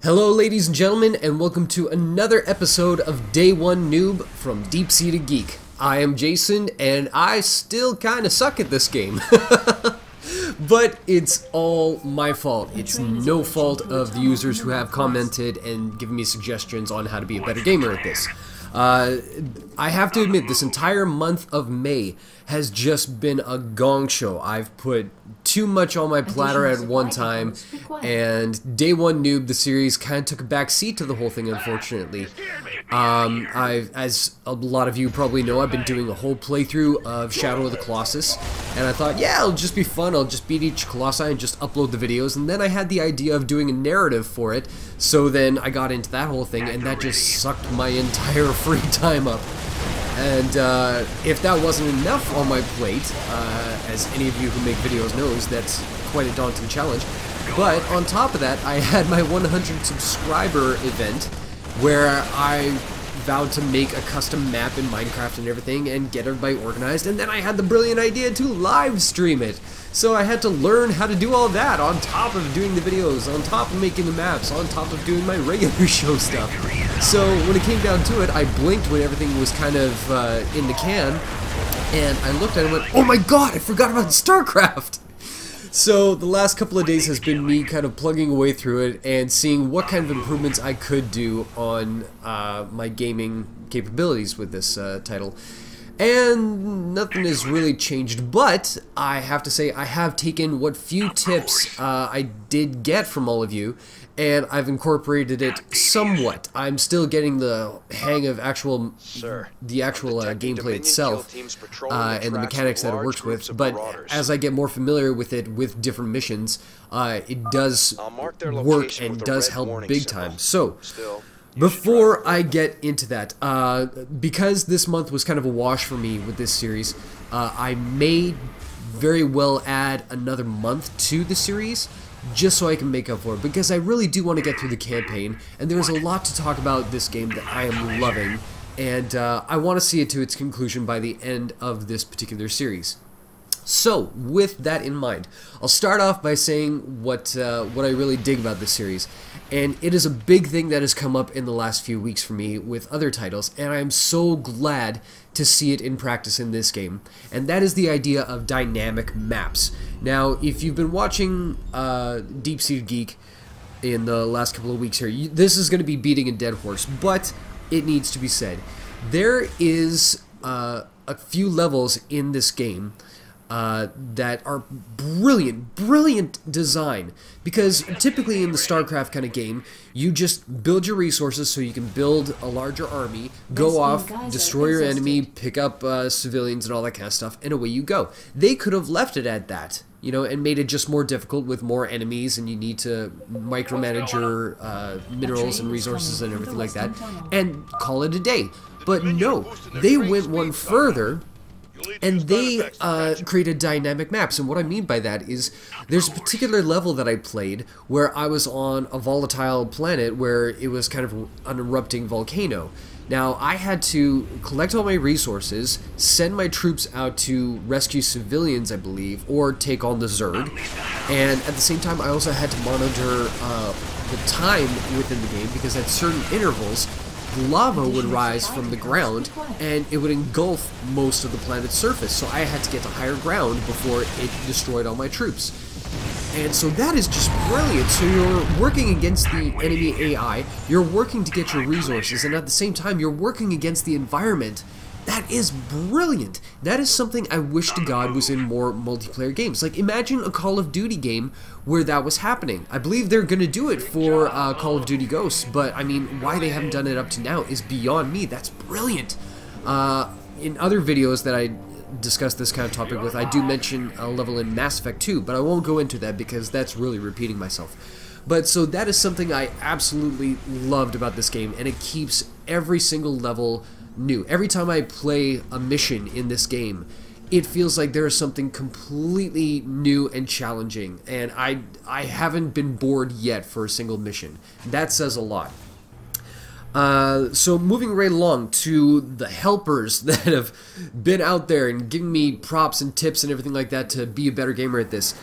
Hello ladies and gentlemen, and welcome to another episode of Day 1 Noob from DeepSeededGeek. I am Jason, and I still kinda suck at this game. But it's all my fault. It's no fault of the users who have commented and given me suggestions on how to be a better gamer at this. I have to admit, this entire month of May has just been a gong show. I've put too much on my platter at one time, and Day 1 Noob, the series, kind of took a back seat to the whole thing, unfortunately. As a lot of you probably know, I've been doing a whole playthrough of Shadow of the Colossus, and I thought, yeah, it'll just be fun, I'll just beat each Colossi and just upload the videos, and then I had the idea of doing a narrative for it, so then I got into that whole thing, and that just sucked my entire free time up. And if that wasn't enough on my plate, as any of you who make videos knows, that's quite a daunting challenge. But on top of that, I had my 100 subscriber event where I vowed to make a custom map in Minecraft and everything and get everybody organized, and then I had the brilliant idea to live stream it. So I had to learn how to do all that on top of doing the videos, on top of making the maps, on top of doing my regular show stuff. So when it came down to it, I blinked when everything was kind of in the can, and I looked at it and went, oh my god, I forgot about STARCRAFT! So the last couple of days has been me kind of plugging away through it and seeing what kind of improvements I could do on my gaming capabilities with this title. And nothing has really changed, but I have to say I have taken what few tips I did get from all of you, and I've incorporated it somewhat. I'm still getting the hang of the actual gameplay itself and the mechanics that it works with, but as I get more familiar with it with different missions, it does work and does help big time. So, before I get into that, because this month was kind of a wash for me with this series, I may very well add another month to the series, just so I can make up for it, because I really do want to get through the campaign, and there's a lot to talk about this game that I am loving, and I want to see it to its conclusion by the end of this particular series. So, with that in mind, I'll start off by saying what I really dig about this series, and it is a big thing that has come up in the last few weeks for me with other titles, and I am so glad to see it in practice in this game, and that is the idea of dynamic maps. Now, if you've been watching DeepSeededGeek in the last couple of weeks here, this is going to be beating a dead horse, but it needs to be said. There is a few levels in this game that are brilliant design, because typically in the StarCraft kind of game, you just build your resources so you can build a larger army, go off, destroy your enemy, pick up civilians and all that kind of stuff, and away you go. They could have left it at that, you know, and made it just more difficult with more enemies, and you need to micromanage your minerals and resources and everything like that, and call it a day. But no, they went one further, and they created dynamic maps. And what I mean by that is there's a particular level that I played where I was on a volatile planet where it was kind of an erupting volcano. Now, I had to collect all my resources, send my troops out to rescue civilians, I believe, or take on the Zerg, and at the same time I also had to monitor the time within the game, because at certain intervals lava would rise from the ground and it would engulf most of the planet's surface, so I had to get to higher ground before it destroyed all my troops. And so that is just brilliant. So you're working against the enemy AI, you're working to get your resources, and at the same time you're working against the environment. That is brilliant. That is something I wish to God was in more multiplayer games. Like, imagine a Call of Duty game where that was happening. I believe they're going to do it for Call of Duty Ghosts, but I mean, why they haven't done it up to now is beyond me. That's brilliant. In other videos that I discuss this kind of topic with, I do mention a level in Mass Effect 2, but I won't go into that because that's really repeating myself. But so that is something I absolutely loved about this game, and it keeps every single level new. Every time I play a mission in this game, it feels like there is something completely new and challenging, and I haven't been bored yet for a single mission. That says a lot. So moving right along to the helpers that have been out there and giving me props and tips and everything like that to be a better gamer at this.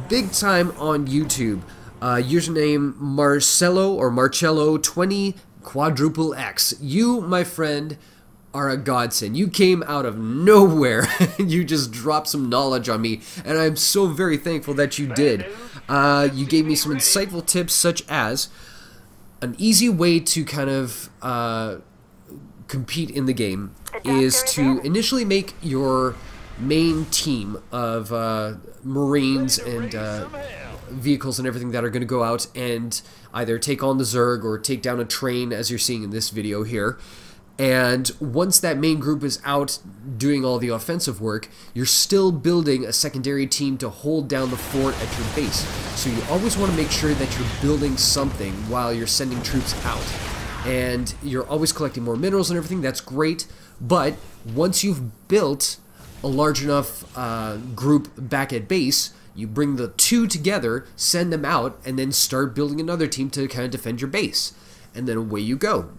Big time on YouTube. Username Marcello or Marcello20 quadruple X. You, my friend, are a godsend. You came out of nowhere. You just dropped some knowledge on me, and I'm so very thankful that you did. You gave me some insightful tips, such as an easy way to kind of compete in the game is to initially make your main team of Marines and vehicles and everything that are going to go out and either take on the Zerg or take down a train, as you're seeing in this video here. And once that main group is out doing all the offensive work, you're still building a secondary team to hold down the fort at your base. So you always want to make sure that you're building something while you're sending troops out. And you're always collecting more minerals and everything. That's great. But once you've built a large enough group back at base, you bring the two together, send them out, and then start building another team to kind of defend your base. And then away you go.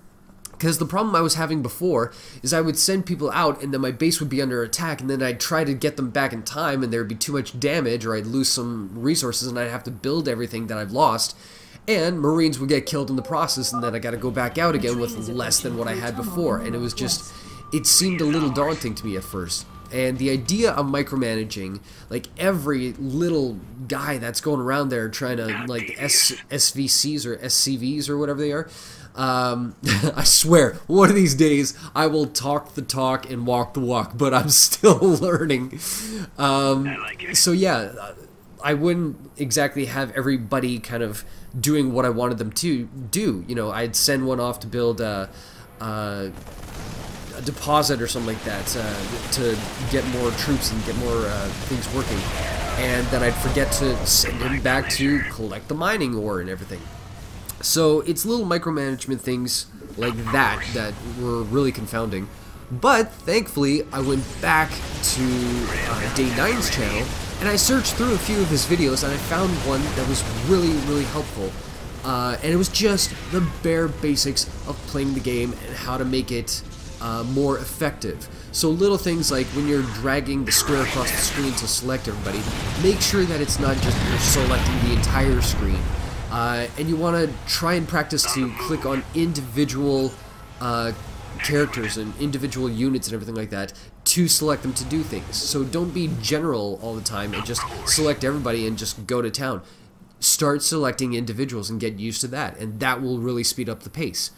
Because the problem I was having before is I would send people out and then my base would be under attack, and then I'd try to get them back in time and there would be too much damage, or I'd lose some resources and I'd have to build everything that I've lost. And Marines would get killed in the process, and then I got to go back out again with less than what I had before. And it was just, it seemed a little daunting to me at first. And the idea of micromanaging, like every little guy that's going around there trying to, like, SVCs or SCVs or whatever they are, I swear, one of these days I will talk the talk and walk the walk, but I'm still learning. So yeah, I wouldn't exactly have everybody kind of doing what I wanted them to do. You know, I'd send one off to build a deposit or something like that to get more troops and get more things working, and then I'd forget to send him back to collect the mining ore and everything. So it's little micromanagement things like that that were really confounding. But thankfully I went back to Day 9's channel and I searched through a few of his videos and I found one that was really helpful. And it was just the bare basics of playing the game and how to make it more effective. So little things like when you're dragging the square across the screen to select everybody, make sure that it's not just you're selecting the entire screen. And you want to try and practice to click on individual characters and individual units and everything like that to select them to do things. So don't be general all the time and just select everybody and just go to town. Start selecting individuals and get used to that, and that will really speed up the pace.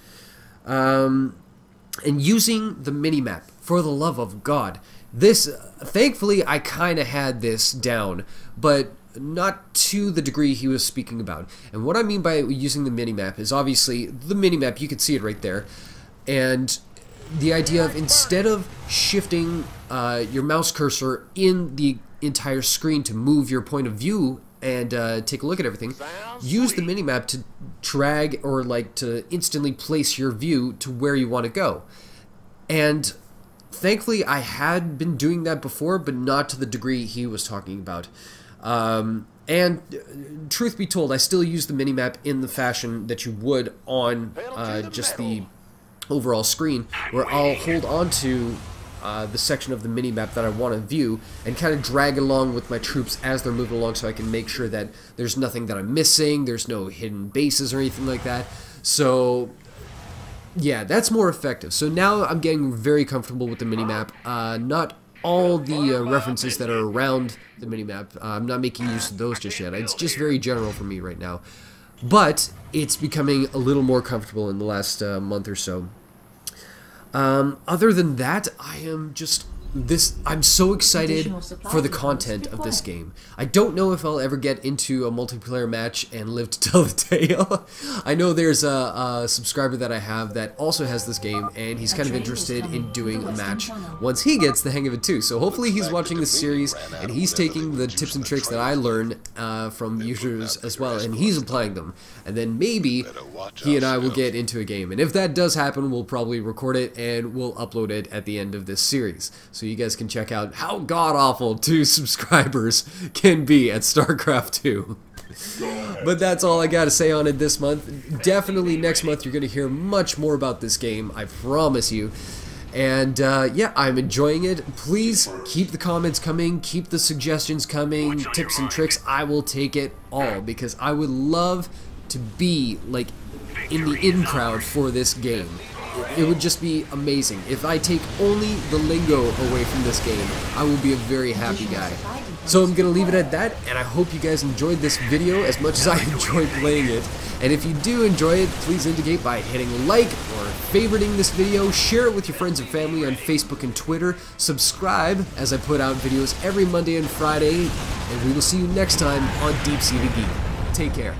And using the minimap, for the love of God. This, thankfully, I kind of had this down, but not to the degree he was speaking about. And what I mean by using the minimap is obviously the minimap, you can see it right there, and the idea of instead of shifting your mouse cursor in the entire screen to move your point of view and take a look at everything, use the minimap to drag or like to instantly place your view to where you want to go. And thankfully I had been doing that before, but not to the degree he was talking about. And truth be told, I still use the minimap in the fashion that you would on just the overall screen, where I'll hold on to the section of the minimap that I want to view and kind of drag along with my troops as they're moving along, so I can make sure that there's nothing that I'm missing, there's no hidden bases or anything like that. So yeah, that's more effective. So now I'm getting very comfortable with the minimap. Not all the references that are around the minimap, I'm not making use of those just yet. It's just very general for me right now. But it's becoming a little more comfortable in the last month or so. Other than that, I'm so excited for the content of this game. I don't know if I'll ever get into a multiplayer match and live to tell the tale. I know there's a subscriber that I have that also has this game, and he's kind of interested in doing a match once he gets the hang of it too. So hopefully he's watching this series and he's taking the tips and tricks that I learned from users as well, and he's applying them. And then maybe he and I will get into a game. And if that does happen, we'll probably record it and we'll upload it at the end of this series. So you guys can check out how god-awful 2 subscribers can be at STARCRAFT II. But that's all I gotta say on it this month. Definitely next month you're gonna hear much more about this game, I promise you. And yeah, I'm enjoying it. Please keep the comments coming, keep the suggestions coming, tips and tricks. I will take it all, because I would love to be like in the in-crowd for this game. It would just be amazing. If I take only the lingo away from this game, I will be a very happy guy. So I'm going to leave it at that, and I hope you guys enjoyed this video as much as I enjoyed playing it. And if you do enjoy it, please indicate by hitting like or favoriting this video, share it with your friends and family on Facebook and Twitter, subscribe as I put out videos every Monday and Friday, and we will see you next time on DeepSeededGeek. Take care.